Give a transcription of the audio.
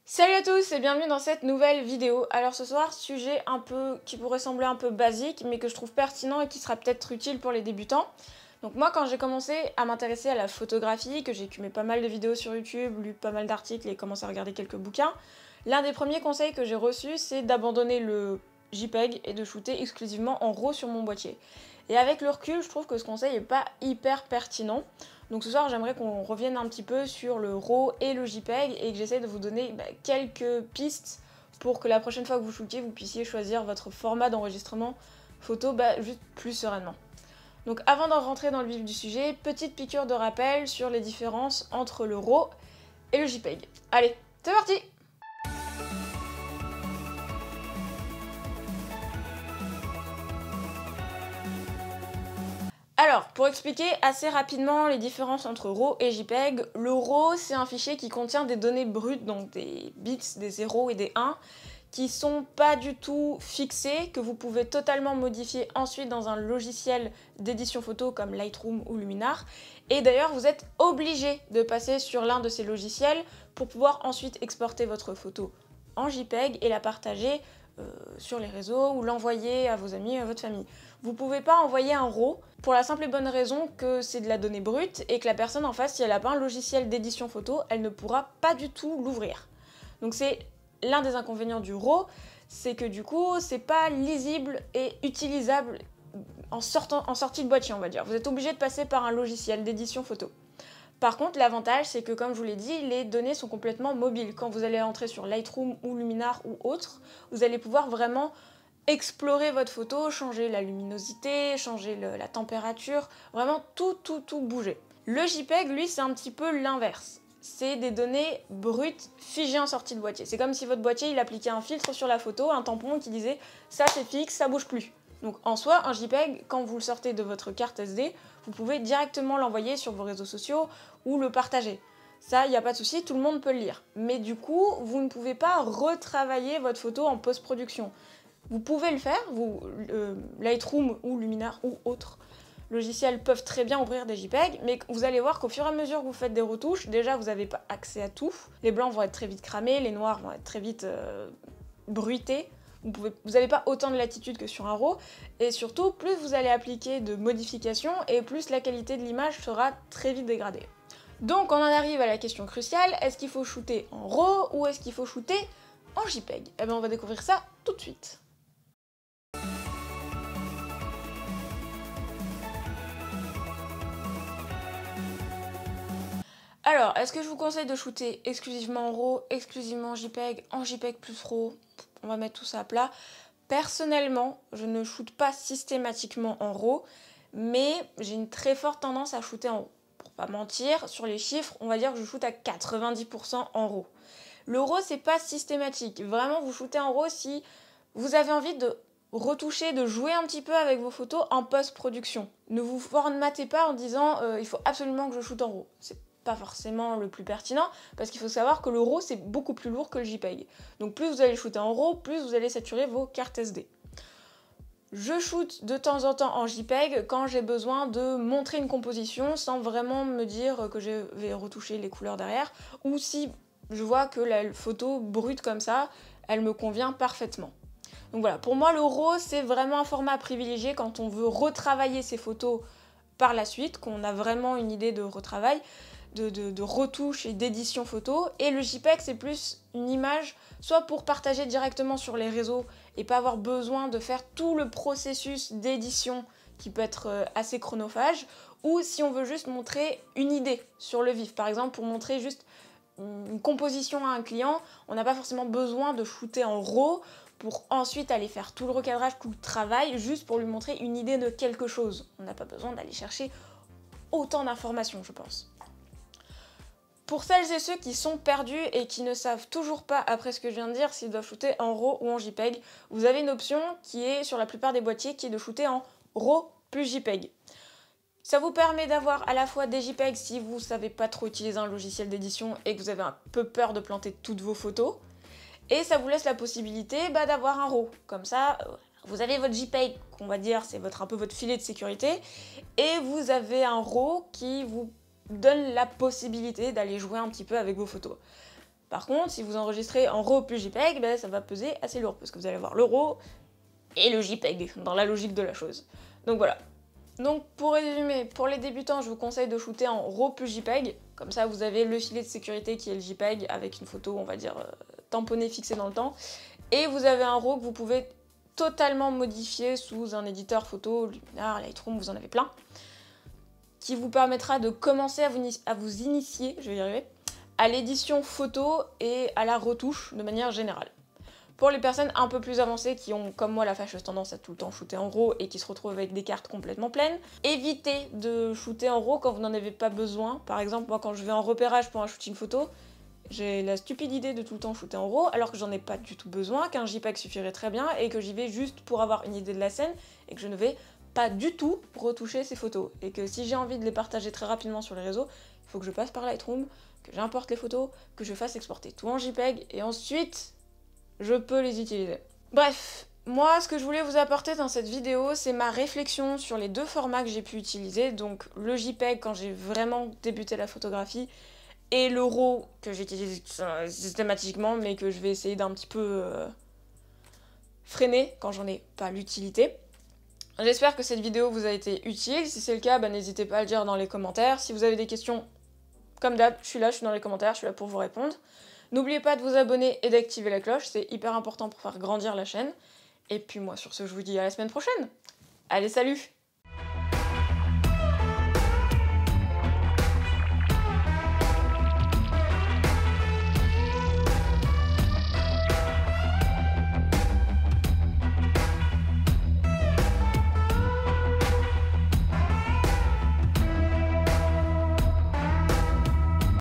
Salut à tous et bienvenue dans cette nouvelle vidéo. Alors ce soir, sujet un peu qui pourrait sembler un peu basique mais que je trouve pertinent et qui sera peut-être utile pour les débutants. Donc moi quand j'ai commencé à m'intéresser à la photographie, que j'ai écumé pas mal de vidéos sur YouTube, lu pas mal d'articles et commencé à regarder quelques bouquins, l'un des premiers conseils que j'ai reçus c'est d'abandonner le JPEG et de shooter exclusivement en RAW sur mon boîtier. Et avec le recul, je trouve que ce conseil n'est pas hyper pertinent. Donc ce soir, j'aimerais qu'on revienne un petit peu sur le RAW et le JPEG et que j'essaie de vous donner quelques pistes pour que la prochaine fois que vous shootiez, vous puissiez choisir votre format d'enregistrement photo juste plus sereinement. Donc avant d'en rentrer dans le vif du sujet, petite piqûre de rappel sur les différences entre le RAW et le JPEG. Allez, c'est parti! Alors, pour expliquer assez rapidement les différences entre RAW et JPEG, le RAW c'est un fichier qui contient des données brutes, donc des bits, des 0 et des 1, qui sont pas du tout fixés, que vous pouvez totalement modifier ensuite dans un logiciel d'édition photo comme Lightroom ou Luminar. Et d'ailleurs, vous êtes obligé de passer sur l'un de ces logiciels pour pouvoir ensuite exporter votre photo en JPEG et la partager sur les réseaux ou l'envoyer à vos amis, à votre famille. Vous pouvez pas envoyer un RAW pour la simple et bonne raison que c'est de la donnée brute et que la personne en face, si elle n'a pas un logiciel d'édition photo, elle ne pourra pas du tout l'ouvrir. Donc c'est l'un des inconvénients du RAW, c'est que du coup, c'est pas lisible et utilisable en sortie de boîtier, on va dire. Vous êtes obligé de passer par un logiciel d'édition photo. Par contre, l'avantage, c'est que, comme je vous l'ai dit, les données sont complètement mobiles. Quand vous allez entrer sur Lightroom ou Luminar ou autre, vous allez pouvoir vraiment explorer votre photo, changer la luminosité, changer la température, vraiment tout bouger. Le JPEG, lui, c'est un petit peu l'inverse. C'est des données brutes figées en sortie de boîtier. C'est comme si votre boîtier, il appliquait un filtre sur la photo, un tampon qui disait « ça c'est fixe, ça bouge plus ». Donc en soi, un JPEG, quand vous le sortez de votre carte SD, vous pouvez directement l'envoyer sur vos réseaux sociaux ou le partager. Ça, il n'y a pas de souci, tout le monde peut le lire. Mais du coup, vous ne pouvez pas retravailler votre photo en post-production. Vous pouvez le faire, Lightroom ou Luminar ou autres logiciels peuvent très bien ouvrir des JPEG, mais vous allez voir qu'au fur et à mesure que vous faites des retouches, déjà vous n'avez pas accès à tout. Les blancs vont être très vite cramés, les noirs vont être très vite bruités. Vous n'avez pas autant de latitude que sur un RAW, et surtout, plus vous allez appliquer de modifications, et plus la qualité de l'image sera très vite dégradée. Donc on en arrive à la question cruciale, est-ce qu'il faut shooter en RAW ou est-ce qu'il faut shooter en JPEG? Eh bien on va découvrir ça tout de suite. Alors, est-ce que je vous conseille de shooter exclusivement en RAW, exclusivement en JPEG plus RAW? On va mettre tout ça à plat. Personnellement, je ne shoote pas systématiquement en RAW, mais j'ai une très forte tendance à shooter en RAW. Pour pas mentir, sur les chiffres, on va dire que je shoote à 90% en RAW. Le RAW, c'est pas systématique. Vraiment, vous shootez en RAW si vous avez envie de retoucher, de jouer un petit peu avec vos photos en post-production. Ne vous formatez pas en disant il faut absolument que je shoote en RAW. C'est pas forcément le plus pertinent, parce qu'il faut savoir que le RAW c'est beaucoup plus lourd que le JPEG. Donc plus vous allez shooter en RAW, plus vous allez saturer vos cartes SD. Je shoot de temps en temps en JPEG quand j'ai besoin de montrer une composition sans vraiment me dire que je vais retoucher les couleurs derrière, ou si je vois que la photo brute comme ça, elle me convient parfaitement. Donc voilà, pour moi le RAW c'est vraiment un format privilégié quand on veut retravailler ses photos par la suite, qu'on a vraiment une idée de retravail, de retouche et d'édition photo. Et le JPEG c'est plus une image, soit pour partager directement sur les réseaux et pas avoir besoin de faire tout le processus d'édition qui peut être assez chronophage, ou si on veut juste montrer une idée sur le vif. Par exemple, pour montrer juste une composition à un client, on n'a pas forcément besoin de shooter en RAW pour ensuite aller faire tout le recadrage, tout le travail, juste pour lui montrer une idée de quelque chose. On n'a pas besoin d'aller chercher autant d'informations, je pense. Pour celles et ceux qui sont perdus et qui ne savent toujours pas, après ce que je viens de dire, s'ils doivent shooter en RAW ou en JPEG, vous avez une option qui est sur la plupart des boîtiers, qui est de shooter en RAW plus JPEG. Ça vous permet d'avoir à la fois des JPEG si vous ne savez pas trop utiliser un logiciel d'édition et que vous avez un peu peur de planter toutes vos photos. Et ça vous laisse la possibilité d'avoir un RAW. Comme ça, vous avez votre JPEG, qu'on va dire, c'est un peu votre filet de sécurité, et vous avez un RAW qui vous donne la possibilité d'aller jouer un petit peu avec vos photos. Par contre, si vous enregistrez en RAW plus JPEG, ben, ça va peser assez lourd, parce que vous allez avoir le RAW et le JPEG, dans la logique de la chose. Donc voilà. Donc pour résumer, pour les débutants, je vous conseille de shooter en RAW plus JPEG, comme ça vous avez le filet de sécurité qui est le JPEG, avec une photo, on va dire, tamponnée, fixée dans le temps, et vous avez un RAW que vous pouvez totalement modifier sous un éditeur photo, Luminar, Lightroom, vous en avez plein, qui vous permettra de commencer à vous initier, je vais y arriver, à l'édition photo et à la retouche de manière générale. Pour les personnes un peu plus avancées qui ont, comme moi, la fâcheuse tendance à tout le temps shooter en RAW et qui se retrouvent avec des cartes complètement pleines, évitez de shooter en RAW quand vous n'en avez pas besoin. Par exemple, moi quand je vais en repérage pour un shooting photo, j'ai la stupide idée de tout le temps shooter en RAW alors que j'en ai pas du tout besoin, qu'un JPEG suffirait très bien et que j'y vais juste pour avoir une idée de la scène et que je ne vais pas du tout retoucher ces photos. Et que si j'ai envie de les partager très rapidement sur les réseaux, il faut que je passe par Lightroom, que j'importe les photos, que je fasse exporter tout en JPEG et ensuite je peux les utiliser. Bref, moi ce que je voulais vous apporter dans cette vidéo, c'est ma réflexion sur les deux formats que j'ai pu utiliser, donc le JPEG quand j'ai vraiment débuté la photographie, et le RAW que j'utilise systématiquement, mais que je vais essayer d'un petit peu freiner quand j'en ai pas l'utilité. J'espère que cette vidéo vous a été utile, si c'est le cas, n'hésitez pas à le dire dans les commentaires. Si vous avez des questions, comme d'hab, je suis dans les commentaires, je suis là pour vous répondre. N'oubliez pas de vous abonner et d'activer la cloche, c'est hyper important pour faire grandir la chaîne. Et puis moi sur ce, je vous dis à la semaine prochaine. Allez, salut!